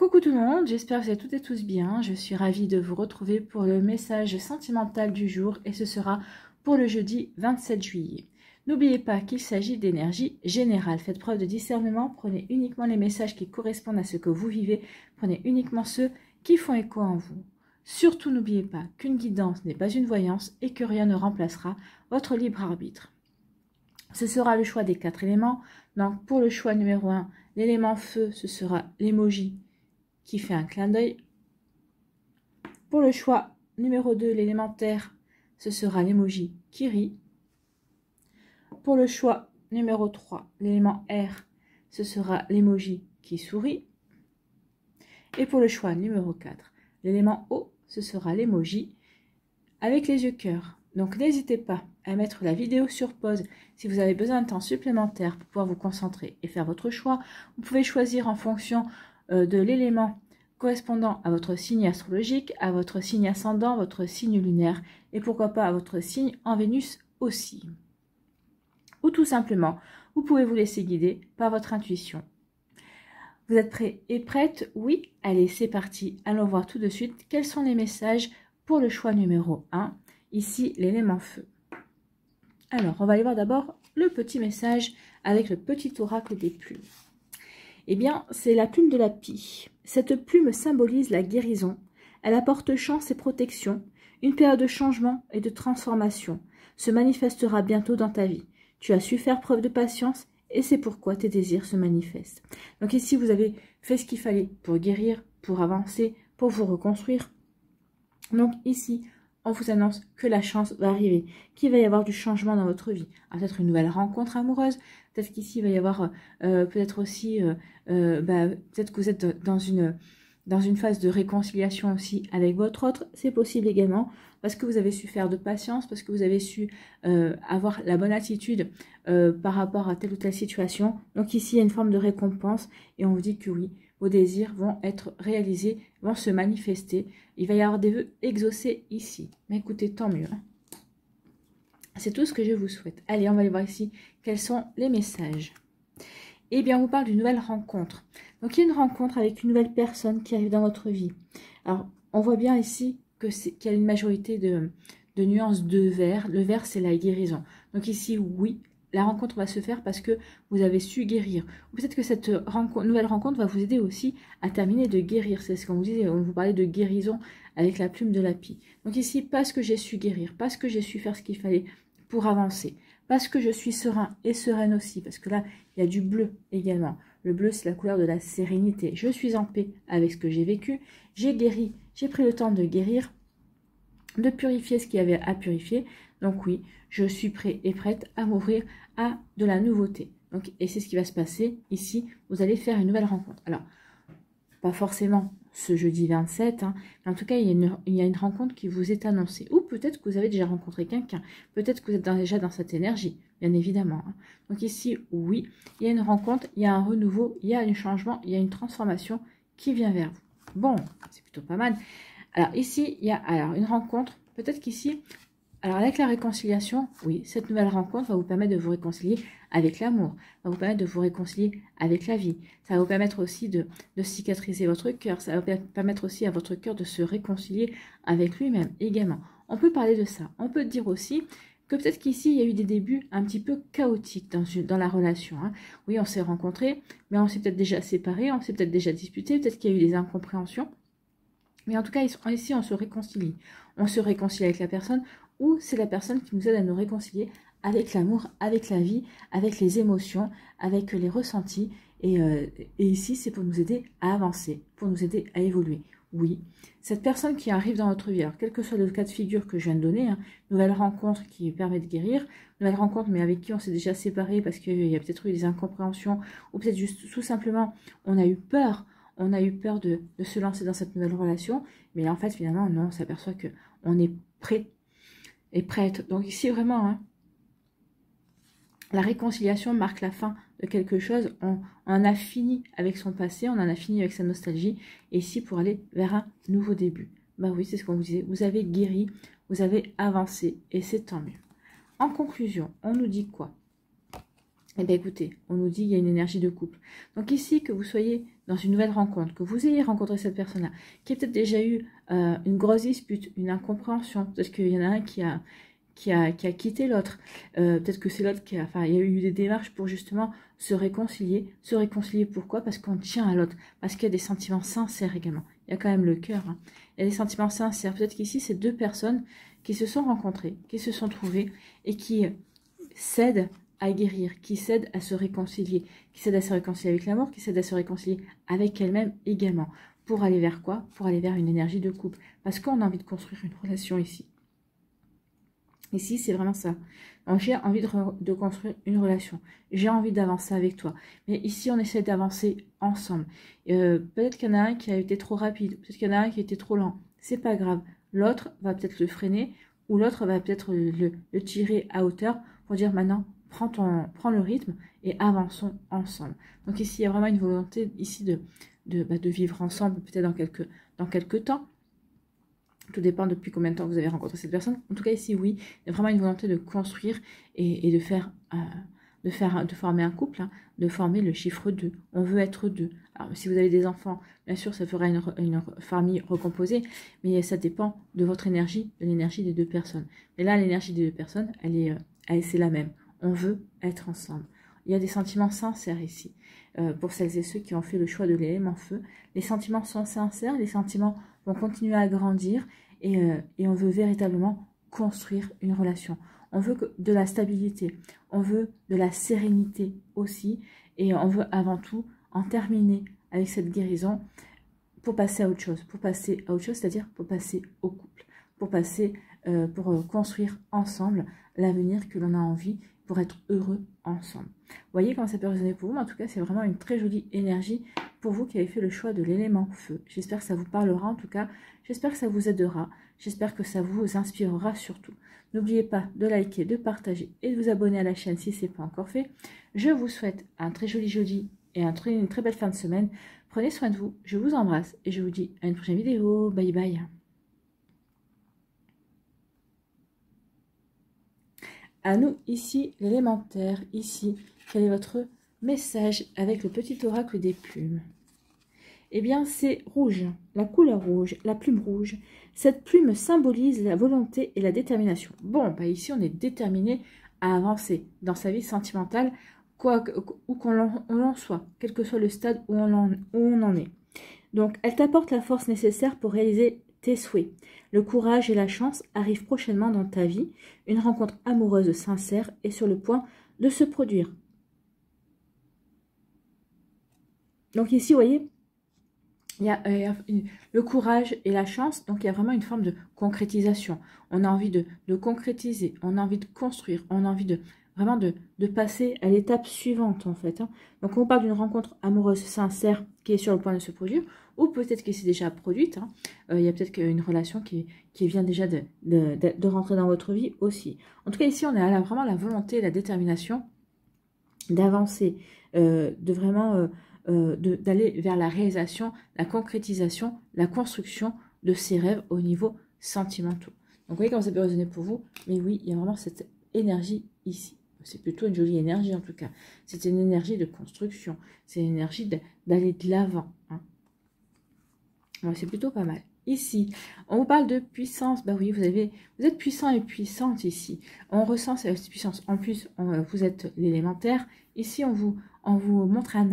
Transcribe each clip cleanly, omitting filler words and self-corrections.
Coucou tout le monde, j'espère que vous allez toutes et tous bien. Je suis ravie de vous retrouver pour le message sentimental du jour et ce sera pour le jeudi 27 juillet. N'oubliez pas qu'il s'agit d'énergie générale. Faites preuve de discernement, prenez uniquement les messages qui correspondent à ce que vous vivez, prenez uniquement ceux qui font écho en vous. Surtout n'oubliez pas qu'une guidance n'est pas une voyance et que rien ne remplacera votre libre arbitre. Ce sera le choix des 4 éléments. Donc pour le choix numéro 1, l'élément feu, ce sera l'emoji qui fait un clin d'œil. Pour le choix numéro 2, l'élément terre, ce sera l'emoji qui rit. Pour le choix numéro 3, l'élément air, ce sera l'emoji qui sourit. Et pour le choix numéro 4, l'élément eau, ce sera l'emoji avec les yeux cœur. Donc n'hésitez pas à mettre la vidéo sur pause si vous avez besoin de temps supplémentaire pour pouvoir vous concentrer et faire votre choix. Vous pouvez choisir en fonction de l'élément correspondant à votre signe astrologique, à votre signe ascendant, votre signe lunaire et pourquoi pas à votre signe en Vénus aussi. Ou tout simplement, vous pouvez vous laisser guider par votre intuition. Vous êtes prêts et prêtes? Oui? Allez, c'est parti. Allons voir tout de suite quels sont les messages pour le choix numéro 1. Ici, l'élément feu. Alors, on va aller voir d'abord le petit message avec le petit oracle des plumes. Eh bien, c'est la plume de la pie. Cette plume symbolise la guérison. Elle apporte chance et protection. Une période de changement et de transformation se manifestera bientôt dans ta vie. Tu as su faire preuve de patience et c'est pourquoi tes désirs se manifestent. Donc ici, vous avez fait ce qu'il fallait pour guérir, pour avancer, pour vous reconstruire. Donc ici, on vous annonce que la chance va arriver, qu'il va y avoir du changement dans votre vie. Peut-être une nouvelle rencontre amoureuse, peut-être qu'ici il va y avoir peut-être aussi, peut-être que vous êtes dans une phase de réconciliation aussi avec votre autre, c'est possible également, parce que vous avez su faire de patience, parce que vous avez su avoir la bonne attitude par rapport à telle ou telle situation. Donc ici, il y a une forme de récompense et on vous dit que oui, vos désirs vont être réalisés, vont se manifester. Il va y avoir des vœux exaucés ici. Mais écoutez, tant mieux. Hein. C'est tout ce que je vous souhaite. Allez, on va aller voir ici quels sont les messages. Eh bien, on vous parle d'une nouvelle rencontre. Donc, il y a une rencontre avec une nouvelle personne qui arrive dans votre vie. Alors, on voit bien ici qu'il y a une majorité de nuances de vert. Le vert, c'est la guérison. Donc ici, oui, la rencontre va se faire parce que vous avez su guérir. Ou peut-être que cette nouvelle rencontre va vous aider aussi à terminer de guérir. C'est ce qu'on vous disait, on vous parlait de guérison avec la plume de la pie. Donc ici, parce que j'ai su guérir, parce que j'ai su faire ce qu'il fallait pour avancer, parce que je suis serein et sereine aussi, parce que là, il y a du bleu également. Le bleu, c'est la couleur de la sérénité. Je suis en paix avec ce que j'ai vécu. J'ai guéri, j'ai pris le temps de guérir, de purifier ce qu'il y avait à purifier. Donc oui, je suis prêt et prête à m'ouvrir à de la nouveauté. Donc, et c'est ce qui va se passer ici. Vous allez faire une nouvelle rencontre. Alors, pas forcément ce jeudi 27, hein, mais en tout cas, il y a une rencontre qui vous est annoncée. Ou peut-être que vous avez déjà rencontré quelqu'un. Peut-être que vous êtes déjà dans cette énergie, bien évidemment. Hein. Donc ici, oui, il y a une rencontre, il y a un renouveau, il y a un changement, il y a une transformation qui vient vers vous. Bon, c'est plutôt pas mal. Alors ici, il y a une rencontre. Peut-être qu'ici, alors avec la réconciliation, oui, cette nouvelle rencontre va vous permettre de vous réconcilier avec l'amour, va vous permettre de vous réconcilier avec la vie. Ça va vous permettre aussi de cicatriser votre cœur. Ça va permettre aussi à votre cœur de se réconcilier avec lui-même également. On peut parler de ça. On peut dire aussi que peut-être qu'ici, il y a eu des débuts un petit peu chaotiques dans la relation. Hein. Oui, on s'est rencontrés, mais on s'est peut-être déjà séparés, on s'est peut-être déjà disputés, peut-être qu'il y a eu des incompréhensions. Mais en tout cas, ici, on se réconcilie. On se réconcilie avec la personne ou c'est la personne qui nous aide à nous réconcilier avec l'amour, avec la vie, avec les émotions, avec les ressentis. Et ici, c'est pour nous aider à avancer, pour nous aider à évoluer. Oui, cette personne qui arrive dans votre vie, alors quel que soit le cas de figure que je viens de donner, hein, nouvelle rencontre qui permet de guérir, nouvelle rencontre mais avec qui on s'est déjà séparé parce qu'il y a peut-être eu des incompréhensions ou peut-être juste tout simplement on a eu peur. On a eu peur de se lancer dans cette nouvelle relation, mais là, en fait, finalement, non, on s'aperçoit qu'on est prêt et prête. Donc ici, vraiment, hein, la réconciliation marque la fin de quelque chose. On en a fini avec son passé, on en a fini avec sa nostalgie, et ici, pour aller vers un nouveau début. Bah oui, c'est ce qu'on vous disait, vous avez guéri, vous avez avancé, et c'est tant mieux. En conclusion, on nous dit quoi? Eh bien écoutez, on nous dit qu'il y a une énergie de couple. Donc ici, que vous soyez dans une nouvelle rencontre, que vous ayez rencontré cette personne-là, qui a peut-être déjà eu une grosse dispute, une incompréhension, peut-être qu'il y en a un qui a quitté l'autre, peut-être que c'est l'autre qui a... Enfin, il y a eu des démarches pour justement se réconcilier. Se réconcilier pourquoi? Parce qu'on tient à l'autre, parce qu'il y a des sentiments sincères également. Il y a quand même le cœur, hein. Il y a des sentiments sincères. Peut-être qu'ici, c'est deux personnes qui se sont rencontrées, qui se sont trouvées et qui cèdent à guérir, qui cèdent à se réconcilier, qui cèdent à se réconcilier avec l'amour, qui cèdent à se réconcilier avec elle-même également. Pour aller vers quoi? Pour aller vers une énergie de couple. Parce qu'on a envie de construire une relation ici. Ici, c'est vraiment ça. J'ai envie de construire une relation. J'ai envie d'avancer avec toi. Mais ici, on essaie d'avancer ensemble. Peut-être qu'il y en a un qui a été trop rapide. Peut-être qu'il y en a un qui a été trop lent. C'est pas grave. L'autre va peut-être le freiner ou l'autre va peut-être le tirer à hauteur pour dire maintenant, prends le rythme et avançons ensemble. Donc ici, il y a vraiment une volonté ici de vivre ensemble, peut-être dans quelques temps. Tout dépend depuis combien de temps vous avez rencontré cette personne. En tout cas, ici, oui, il y a vraiment une volonté de construire et de former un couple, hein, de former le chiffre 2. On veut être deux. Alors, si vous avez des enfants, bien sûr, ça fera une famille recomposée, mais ça dépend de votre énergie, de l'énergie des deux personnes. Mais là, l'énergie des deux personnes, c'est la même. On veut être ensemble. Il y a des sentiments sincères ici. Pour celles et ceux qui ont fait le choix de l'élément feu, les sentiments sont sincères, les sentiments vont continuer à grandir et on veut véritablement construire une relation. On veut de la stabilité, on veut de la sérénité aussi et on veut avant tout en terminer avec cette guérison pour passer à autre chose. Pour passer à autre chose, c'est-à-dire pour passer au couple, pour construire ensemble l'avenir que l'on a envie pour être heureux ensemble. Vous voyez comment ça peut résonner pour vous, mais en tout cas, c'est vraiment une très jolie énergie pour vous qui avez fait le choix de l'élément feu. J'espère que ça vous parlera, en tout cas, j'espère que ça vous aidera, j'espère que ça vous inspirera surtout. N'oubliez pas de liker, de partager et de vous abonner à la chaîne si ce n'est pas encore fait. Je vous souhaite un très joli jeudi et une très belle fin de semaine. Prenez soin de vous, je vous embrasse et je vous dis à une prochaine vidéo. Bye bye. À nous, ici, l'élémentaire, ici, quel est votre message avec le petit oracle des plumes? Eh bien, c'est rouge, la couleur rouge, la plume rouge. Cette plume symbolise la volonté et la détermination. Bon, bah ici, on est déterminé à avancer dans sa vie sentimentale, où qu'on en soit, quel que soit le stade où on en est. Donc, elle t'apporte la force nécessaire pour réaliser tes souhaits. Le courage et la chance arrivent prochainement dans ta vie. Une rencontre amoureuse sincère est sur le point de se produire. Donc ici, vous voyez, il y a le courage et la chance, donc il y a vraiment une forme de concrétisation. On a envie de concrétiser, on a envie de construire, on a envie vraiment de passer à l'étape suivante en fait. Hein. Donc on parle d'une rencontre amoureuse sincère qui est sur le point de se produire, ou peut-être qu'elle s'est déjà produite. Hein. Il y a peut-être une relation qui vient déjà de rentrer dans votre vie aussi. En tout cas ici on a vraiment la volonté et la détermination d'avancer, de vraiment... d'aller vers la réalisation, la concrétisation, la construction de ses rêves au niveau sentimental. Donc vous voyez comment ça peut résonner pour vous, mais oui, il y a vraiment cette énergie ici. C'est plutôt une jolie énergie en tout cas. C'est une énergie de construction, c'est une énergie d'aller de l'avant. Hein. C'est plutôt pas mal. Ici, on vous parle de puissance. Bah oui, vous êtes puissant et puissante ici. On ressent cette puissance. En plus, vous êtes l'élémentaire. Ici, on vous montre un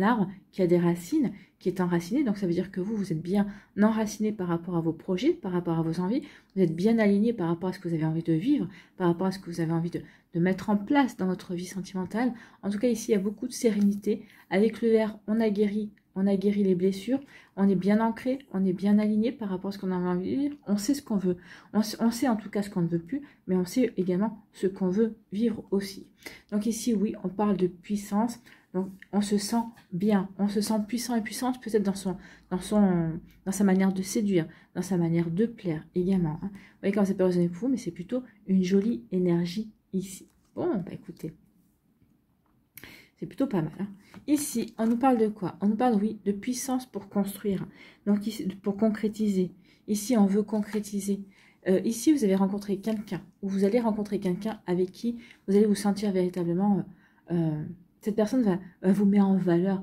arbre qui a des racines, qui est enraciné. Donc, ça veut dire que vous êtes bien enraciné par rapport à vos projets, par rapport à vos envies. Vous êtes bien aligné par rapport à ce que vous avez envie de vivre, par rapport à ce que vous avez envie de mettre en place dans votre vie sentimentale. En tout cas, ici, il y a beaucoup de sérénité. Avec le vert, on a guéri les blessures, on est bien ancré, on est bien aligné par rapport à ce qu'on a envie de vivre, on sait ce qu'on veut, on sait en tout cas ce qu'on ne veut plus, mais on sait également ce qu'on veut vivre aussi. Donc ici, oui, on parle de puissance, donc on se sent bien, on se sent puissant et puissante, peut-être dans sa manière de séduire, dans sa manière de plaire également. Hein. Vous voyez comment ça peut résonner pour vous, mais c'est plutôt une jolie énergie ici. Bon, bah écoutez, c'est plutôt pas mal. Hein. Ici, on nous parle de quoi? On nous parle, oui, de puissance pour construire. Donc, ici, pour concrétiser. Ici, on veut concrétiser. Ici, vous avez rencontré quelqu'un, ou vous allez rencontrer quelqu'un avec qui vous allez vous sentir véritablement cette personne va vous mettre en valeur.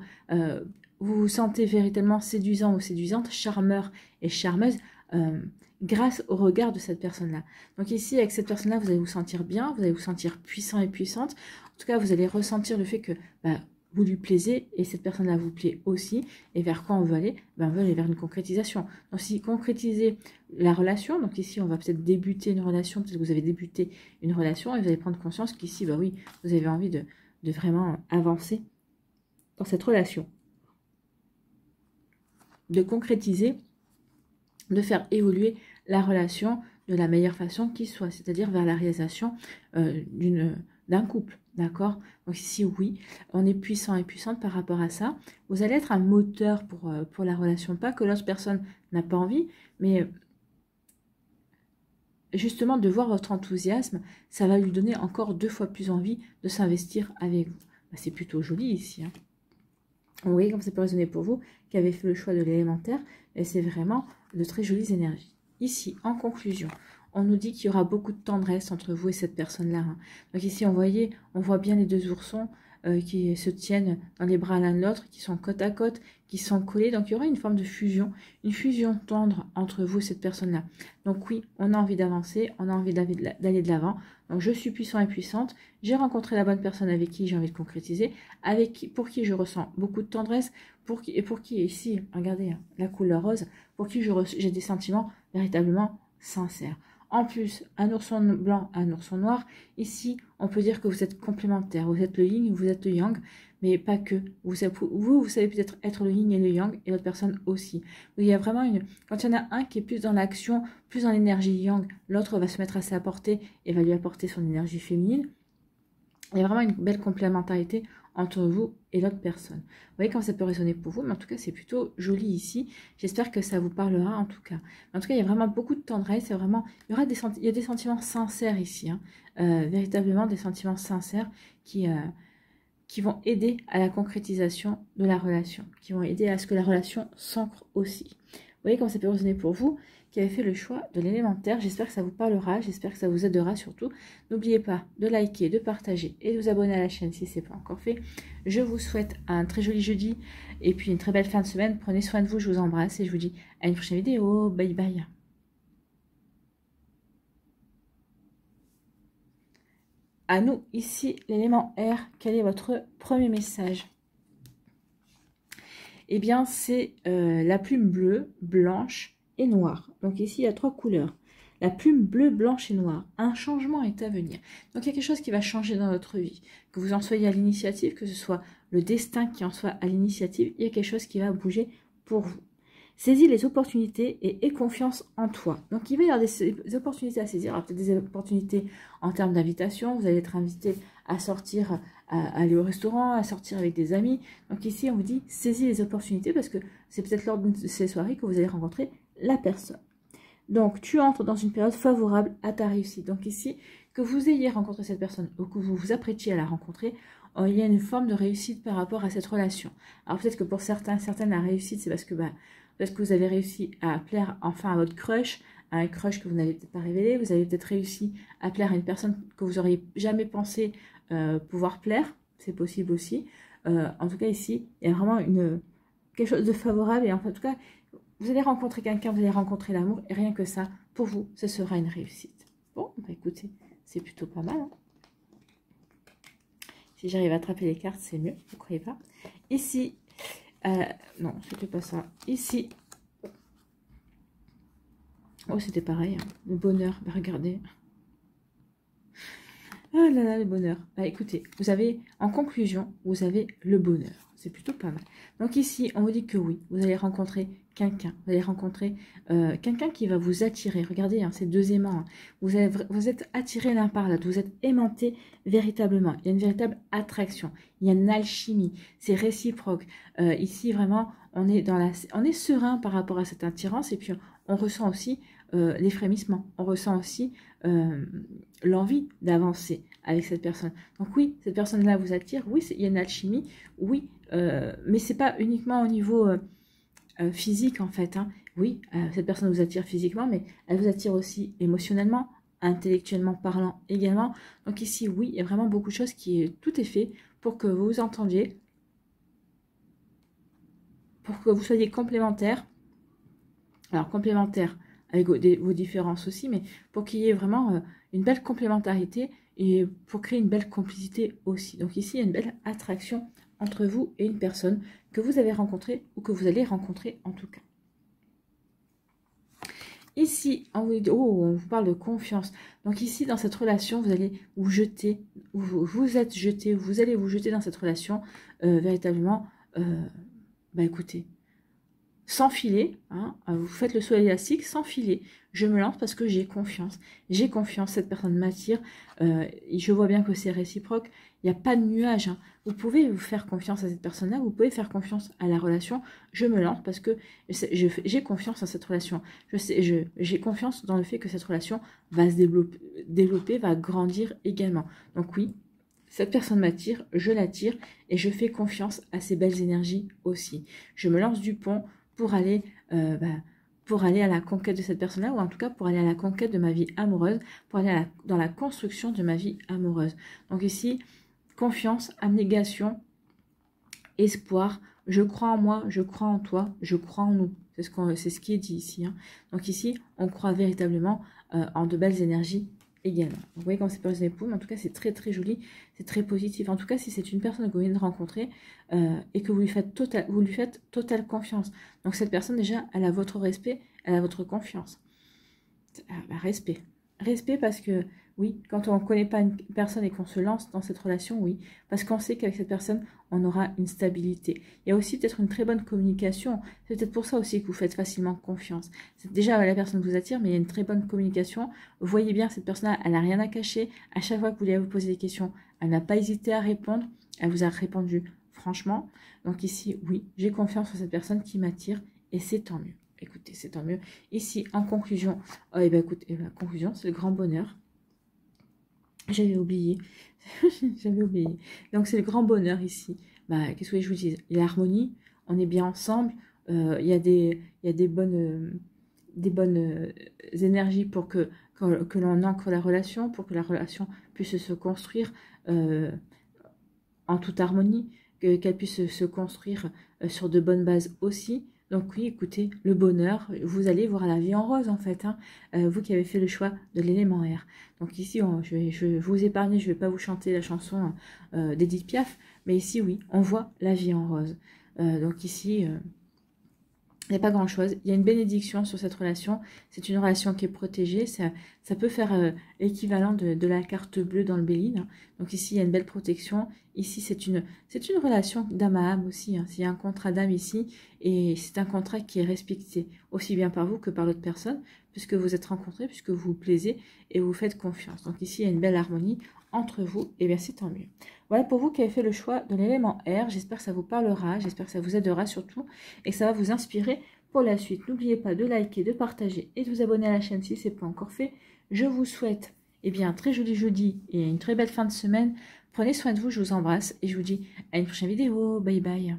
Vous vous sentez véritablement séduisant ou séduisante, charmeur et charmeuse, grâce au regard de cette personne-là. Donc ici, avec cette personne-là, vous allez vous sentir bien, vous allez vous sentir puissant et puissante. En tout cas, vous allez ressentir le fait que vous lui plaisez et cette personne-là vous plaît aussi. Et vers quoi on veut aller? On veut aller vers une concrétisation. Donc si concrétiser la relation, donc ici on va peut-être débuter une relation, peut-être que vous avez débuté une relation et vous allez prendre conscience qu'ici, oui, vous avez envie de vraiment avancer dans cette relation. De concrétiser, de faire évoluer la relation de la meilleure façon qui soit, c'est-à-dire vers la réalisation d'un couple, d'accord? Donc ici, oui, on est puissant et puissante par rapport à ça. Vous allez être un moteur pour la relation, pas que l'autre personne n'a pas envie, mais justement de voir votre enthousiasme, ça va lui donner encore 2 fois plus envie de s'investir avec vous. C'est plutôt joli ici, hein. Vous voyez comme ça peut résonner pour vous qui avez fait le choix de l'élémentaire, et c'est vraiment de très jolies énergies. Ici, en conclusion, on nous dit qu'il y aura beaucoup de tendresse entre vous et cette personne-là, hein. Donc ici, on voit bien les 2 oursons qui se tiennent dans les bras l'un de l'autre, qui sont côte à côte, qui sont collés. Donc il y aura une forme de fusion, une fusion tendre entre vous et cette personne-là. Donc oui, on a envie d'avancer, on a envie d'aller de l'avant. Donc je suis puissant et puissante, j'ai rencontré la bonne personne avec qui j'ai envie de concrétiser, pour qui je ressens beaucoup de tendresse, pour qui ici, regardez, hein, la couleur rose, pour qui j'ai des sentiments véritablement sincères. En plus, un ourson blanc, un ourson noir, ici, on peut dire que vous êtes complémentaires. Vous êtes le yin, vous êtes le yang, mais pas que. Vous savez peut-être être le yin et le yang, et l'autre personne aussi. Il y a vraiment quand il y en a un qui est plus dans l'action, plus dans l'énergie yang, l'autre va se mettre à sa portée et va lui apporter son énergie féminine. Il y a vraiment une belle complémentarité entre vous et l'autre personne. Vous voyez comment ça peut résonner pour vous, mais en tout cas, c'est plutôt joli ici. J'espère que ça vous parlera en tout cas. En tout cas, il y a vraiment beaucoup de tendresse. Il y a des sentiments sincères ici, hein. Véritablement des sentiments sincères qui vont aider à la concrétisation de la relation, qui vont aider à ce que la relation s'ancre aussi. Vous voyez comment ça peut résonner pour vous qui avez fait le choix de l'élémentaire. J'espère que ça vous parlera, j'espère que ça vous aidera surtout. N'oubliez pas de liker, de partager et de vous abonner à la chaîne si ce n'est pas encore fait. Je vous souhaite un très joli jeudi et puis une très belle fin de semaine. Prenez soin de vous, je vous embrasse et je vous dis à une prochaine vidéo. Bye bye. À nous, ici, l'élément R, quel est votre premier message? Eh bien, c'est la plume bleue, blanche et noire. Donc ici, il y a 3 couleurs. La plume bleue, blanche et noire. Un changement est à venir. Donc il y a quelque chose qui va changer dans votre vie. Que vous en soyez à l'initiative, que ce soit le destin qui en soit à l'initiative, il y a quelque chose qui va bouger pour vous. Saisis les opportunités et aie confiance en toi. Donc, il va y avoir des opportunités à saisir. Alors, peut-être des opportunités en termes d'invitation. Vous allez être invité à sortir, à aller au restaurant, à sortir avec des amis. Donc, ici, on vous dit, saisis les opportunités parce que c'est peut-être lors de ces soirées que vous allez rencontrer la personne. Donc, tu entres dans une période favorable à ta réussite. Donc, ici, que vous ayez rencontré cette personne ou que vous vous apprêtiez à la rencontrer, il y a une forme de réussite par rapport à cette relation. Alors, peut-être que pour certaines, la réussite, c'est parce que vous avez réussi à plaire enfin à votre crush, à un crush que vous n'avez peut-être pas révélé. Vous avez peut-être réussi à plaire à une personne que vous n'auriez jamais pensé pouvoir plaire. C'est possible aussi. En tout cas, ici, il y a vraiment quelque chose de favorable. Et en tout cas, vous allez rencontrer quelqu'un, vous allez rencontrer l'amour. Et rien que ça, pour vous, ce sera une réussite. Bon, écoutez, c'est plutôt pas mal, hein. Si j'arrive à attraper les cartes, c'est mieux. Vous ne croyez pas? Ici... non, c'était pas ça. Ici. Oh, c'était pareil, hein. Le bonheur. Regardez. Ah là là, le bonheur. Écoutez, vous avez, en conclusion, vous avez le bonheur. C'est plutôt pas mal. Donc ici, on vous dit que oui, vous allez rencontrer quelqu'un. Vous allez rencontrer quelqu'un qui va vous attirer. Regardez, hein, c'est 2 aimants. Hein. Vous êtes attirés l'un par l'autre. Vous êtes aimantés véritablement. Il y a une véritable attraction. Il y a une alchimie. C'est réciproque. Ici, vraiment, on est serein par rapport à cette attirance. Et puis, on ressent aussi les frémissements. On ressent aussi l'envie d'avancer avec cette personne. Donc oui, cette personne-là vous attire. Oui, il y a une alchimie. Oui, mais c'est pas uniquement au niveau physique en fait, hein. Oui, cette personne vous attire physiquement, mais elle vous attire aussi émotionnellement, intellectuellement parlant également. Donc ici, oui, il y a vraiment beaucoup de choses tout est fait pour que vous vous entendiez, pour que vous soyez complémentaires. Alors, complémentaires avec vos différences aussi, mais pour qu'il y ait vraiment une belle complémentarité et pour créer une belle complicité aussi. Donc ici, il y a une belle attraction entre vous et une personne que vous avez rencontrée ou que vous allez rencontrer en tout cas. Ici, on vous parle de confiance. Donc ici, dans cette relation, vous allez vous jeter, vous êtes jeté, vous allez vous jeter dans cette relation véritablement, écoutez, sans filet, hein, vous faites le saut élastique sans filet. Je me lance parce que j'ai confiance. J'ai confiance, cette personne m'attire. Et je vois bien que c'est réciproque. Il n'y a pas de nuage. Hein. Vous pouvez vous faire confiance à cette personne-là. Vous pouvez faire confiance à la relation. Je me lance parce que j'ai confiance en cette relation. J'ai confiance dans le fait que cette relation va se développer, va grandir également. Donc oui, cette personne m'attire, je l'attire et je fais confiance à ces belles énergies aussi. Je me lance du pont pour aller à la conquête de cette personne-là, ou en tout cas pour aller à la conquête de ma vie amoureuse, pour aller dans la construction de ma vie amoureuse. Donc ici, confiance, abnégation, espoir, je crois en moi, je crois en toi, je crois en nous. C'est ce qui est dit ici. Hein. Donc ici, on croit véritablement en de belles énergies également. Vous voyez comme c'est pas une époux, mais en tout cas c'est très très joli, c'est très positif. En tout cas, si c'est une personne que vous venez de rencontrer et que vous lui faites totale confiance. Donc cette personne déjà, elle a votre respect, elle a votre confiance. Respect. Respect parce que, oui, quand on ne connaît pas une personne et qu'on se lance dans cette relation, oui, parce qu'on sait qu'avec cette personne, on aura une stabilité. Il y a aussi peut-être une très bonne communication. C'est peut-être pour ça aussi que vous faites facilement confiance. Déjà, la personne vous attire, mais il y a une très bonne communication. Vous voyez bien, cette personne-là, elle n'a rien à cacher. À chaque fois que vous lui avez posé des questions, elle n'a pas hésité à répondre. Elle vous a répondu franchement. Donc ici, oui, j'ai confiance en cette personne qui m'attire et c'est tant mieux. Écoutez, c'est tant mieux. Ici, en conclusion, conclusion, c'est le grand bonheur. J'avais oublié. J'avais oublié. Donc, c'est le grand bonheur ici. Qu'est-ce que je vous dis? Il y a l'harmonie, on est bien ensemble. Il y a des bonnes énergies pour que l'on ancre la relation, pour que la relation puisse se construire en toute harmonie, qu'elle puisse se construire sur de bonnes bases aussi. Donc oui, écoutez, le bonheur, vous allez voir la vie en rose en fait, hein, vous qui avez fait le choix de l'élément R. Donc ici, je vais vous épargner, je ne vais pas vous chanter la chanson d'Edith Piaf, mais ici, oui, on voit la vie en rose. Donc ici, il n'y a pas grand-chose. Il y a une bénédiction sur cette relation. C'est une relation qui est protégée. Ça peut faire l'équivalent de la carte bleue dans le Béline. Hein. Donc ici, il y a une belle protection. Ici, c'est une relation d'âme à âme aussi. Hein. Il y a un contrat d'âme ici. Et c'est un contrat qui est respecté aussi bien par vous que par l'autre personne, puisque vous êtes rencontrés, puisque vous vous plaisez et vous faites confiance. Donc ici, il y a une belle harmonie entre vous. Et bien, c'est tant mieux. Voilà pour vous qui avez fait le choix de l'élément R. J'espère que ça vous parlera, j'espère que ça vous aidera surtout et que ça va vous inspirer pour la suite. N'oubliez pas de liker, de partager et de vous abonner à la chaîne si ce n'est pas encore fait. Je vous souhaite un très joli jeudi et une très belle fin de semaine. Prenez soin de vous, je vous embrasse et je vous dis à une prochaine vidéo. Bye bye.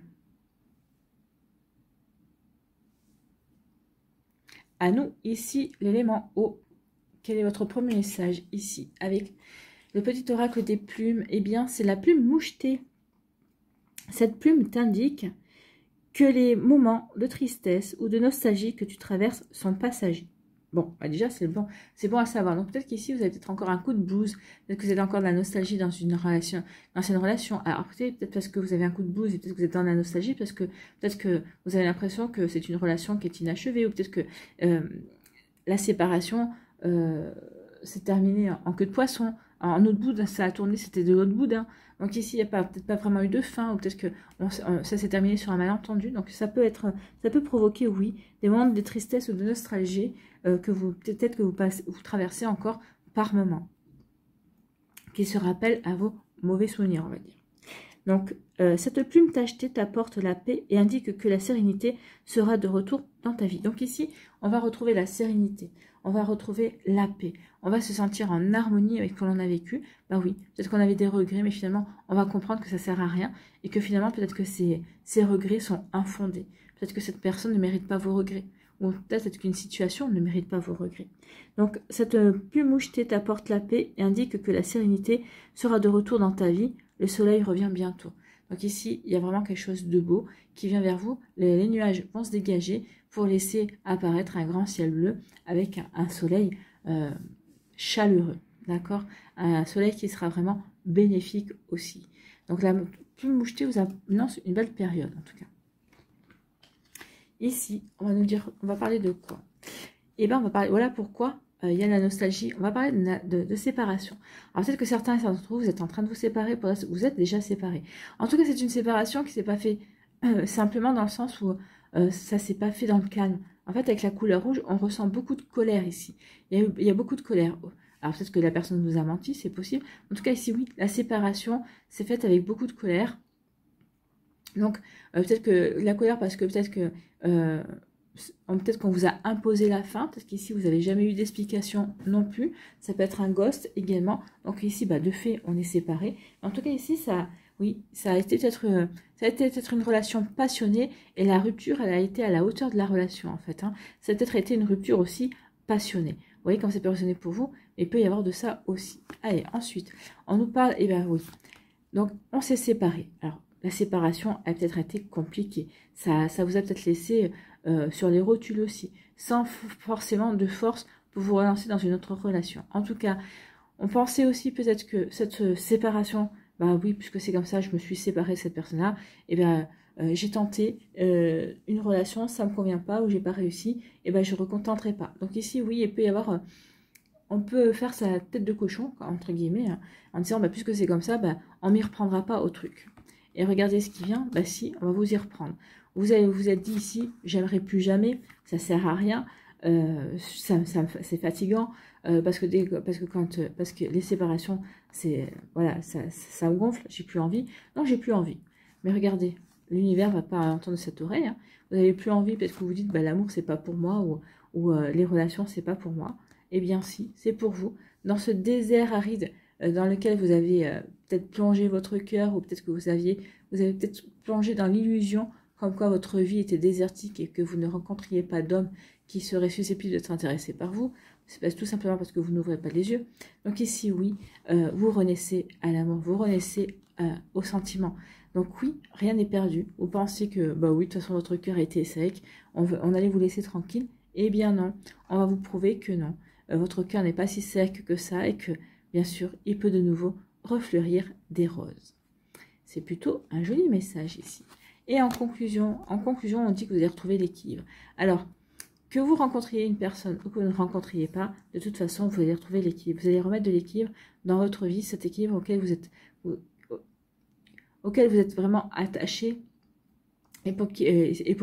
À nous, ici, l'élément O. Quel est votre premier message ici avec le petit oracle des plumes? Eh bien, c'est la plume mouchetée. Cette plume t'indique que les moments de tristesse ou de nostalgie que tu traverses sont passagers. Bon, déjà, c'est bon à savoir. Donc, peut-être qu'ici, vous avez peut-être encore un coup de blues. Peut-être que vous avez encore de la nostalgie dans une relation. Alors, peut-être parce que vous avez un coup de blues et peut-être que vous êtes dans la nostalgie parce que peut-être que vous avez l'impression que c'est une relation qui est inachevée ou peut-être que la séparation s'est terminée en queue de poisson. En autre boudin, ça a tourné, c'était de l'autre boudin. Donc ici, il n'y a peut-être pas vraiment eu de fin, ou peut-être que ça s'est terminé sur un malentendu. Donc ça peut provoquer, oui, des moments de tristesse ou de nostalgie que vous traversez encore par moment, qui se rappellent à vos mauvais souvenirs, on va dire. Donc, cette plume tachetée t'apporte la paix et indique que la sérénité sera de retour dans ta vie. Donc ici, on va retrouver la sérénité, on va retrouver la paix, on va se sentir en harmonie avec ce que l'on a vécu. Ben oui, peut-être qu'on avait des regrets, mais finalement, on va comprendre que ça ne sert à rien et que finalement, peut-être que ces regrets sont infondés. Peut-être que cette personne ne mérite pas vos regrets. Ou peut-être qu'une situation ne mérite pas vos regrets. Donc, cette plume mouchetée t'apporte la paix et indique que la sérénité sera de retour dans ta vie le soleil revient bientôt. Donc ici, il y a vraiment quelque chose de beau qui vient vers vous. Les nuages vont se dégager pour laisser apparaître un grand ciel bleu avec un soleil chaleureux, d'accord? Un soleil qui sera vraiment bénéfique aussi. Donc la plume mouchetée vous annonce une belle période en tout cas. Ici, on va parler de quoi? Eh bien, on va parler, voilà pourquoi il y a la nostalgie. On va parler de séparation. Alors peut-être que certains d'entre vous, vous êtes en train de vous séparer, vous êtes déjà séparés. En tout cas, c'est une séparation qui ne s'est pas fait simplement dans le sens où ça ne s'est pas fait dans le calme. En fait, avec la couleur rouge, on ressent beaucoup de colère ici. Il y a beaucoup de colère. Alors peut-être que la personne nous a menti, c'est possible. En tout cas, ici, oui, la séparation s'est faite avec beaucoup de colère. Donc, peut-être que la colère, parce que peut-être que peut-être qu'on vous a imposé la fin, peut-être qu'ici vous n'avez jamais eu d'explication non plus, ça peut être un ghost également, donc ici de fait on est séparés, en tout cas ici ça a été peut-être une relation passionnée, et la rupture elle a été à la hauteur de la relation en fait, hein. Ça a peut-être été une rupture aussi passionnée, vous voyez comme c'est passionné pour vous, mais il peut y avoir de ça aussi. Allez, ensuite on nous parle, oui, donc on s'est séparés. Alors la séparation a peut-être été compliquée, ça vous a peut-être laissé sur les rotules aussi, sans forcément de force pour vous relancer dans une autre relation. En tout cas, on pensait aussi peut-être que cette séparation, oui, puisque c'est comme ça, je me suis séparée de cette personne-là, j'ai tenté une relation, ça ne me convient pas, ou j'ai pas réussi, je ne recontenterai pas. Donc ici, oui, il peut y avoir... on peut faire sa tête de cochon, entre guillemets, hein, en disant, puisque c'est comme ça, on m'y reprendra pas au truc. Et regardez ce qui vient, si, on va vous y reprendre. Vous êtes dit ici, j'aimerais plus jamais, ça sert à rien, c'est fatigant, parce que les séparations, c'est voilà, ça me gonfle, j'ai plus envie. Non, j'ai plus envie. Mais regardez, l'univers va pas entendre cette oreille, hein. Vous n'avez plus envie parce que vous dites, l'amour c'est pas pour moi, ou les relations c'est pas pour moi. Eh bien si, c'est pour vous. Dans ce désert aride dans lequel vous avez peut-être plongé votre cœur, ou peut-être que vous avez peut-être plongé dans l'illusion comme quoi votre vie était désertique et que vous ne rencontriez pas d'homme qui serait susceptible d'être intéressé par vous. C'est tout simplement parce que vous n'ouvrez pas les yeux. Donc ici, oui, vous renaissez à l'amour, vous renaissez au sentiment. Donc oui, rien n'est perdu. Vous pensez que, oui, de toute façon, votre cœur était sec, on allait vous laisser tranquille. Eh bien non, on va vous prouver que non. Votre cœur n'est pas si sec que ça, et que, bien sûr, il peut de nouveau refleurir des roses. C'est plutôt un joli message ici. Et en conclusion, on dit que vous allez retrouver l'équilibre. Alors, que vous rencontriez une personne ou que vous ne rencontriez pas, de toute façon, vous allez retrouver l'équilibre. Vous allez remettre de l'équilibre dans votre vie, cet équilibre auquel vous êtes vraiment attaché. Et pour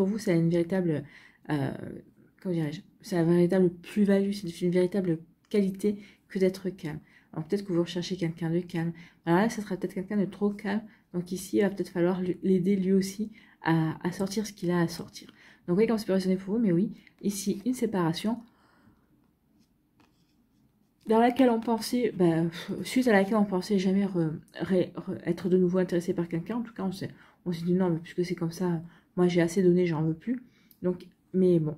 vous, ça a une véritable, comment dirais-je, c'est une véritable plus-value, c'est une véritable qualité que d'être calme. Alors peut-être que vous recherchez quelqu'un de calme. Alors là, ça sera peut-être quelqu'un de trop calme. Donc ici, il va peut-être falloir l'aider lui aussi à sortir ce qu'il a à sortir. Donc vous voyez comment c'est passionné pour vous, mais oui, ici, une séparation dans laquelle on pensait, suite à laquelle on pensait jamais être de nouveau intéressé par quelqu'un. En tout cas, on s'est dit non, mais puisque c'est comme ça, moi j'ai assez donné, j'en veux plus. Donc, mais bon,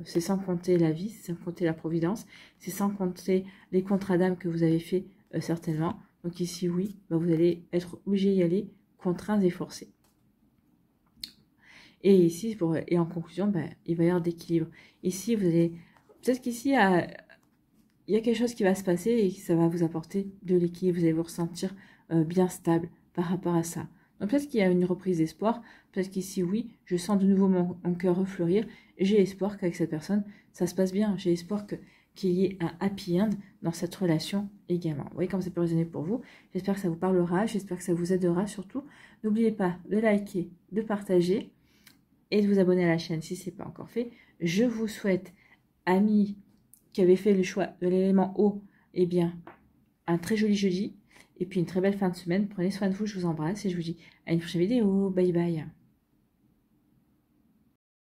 c'est sans compter la vie, c'est sans compter la providence, c'est sans compter les contrats d'âme que vous avez fait certainement. Donc ici, oui, vous allez être obligé d'y aller, contraints et forcés. Et ici, et en conclusion, il va y avoir d'équilibre. Ici, vous allez... Peut-être qu'ici, il y a quelque chose qui va se passer et ça va vous apporter de l'équilibre. Vous allez vous ressentir bien stable par rapport à ça. Donc peut-être qu'il y a une reprise d'espoir. Peut-être qu'ici, oui, je sens de nouveau mon cœur refleurir. Et j'ai espoir qu'avec cette personne, ça se passe bien. J'ai espoir qu'il y ait un happy end dans cette relation également. Vous voyez comme ça peut résonner pour vous. J'espère que ça vous parlera. J'espère que ça vous aidera surtout. N'oubliez pas de liker, de partager et de vous abonner à la chaîne si ce n'est pas encore fait. Je vous souhaite, amis qui avaient fait le choix de l'élément eau, un très joli jeudi et puis une très belle fin de semaine. Prenez soin de vous, je vous embrasse et je vous dis à une prochaine vidéo. Bye bye.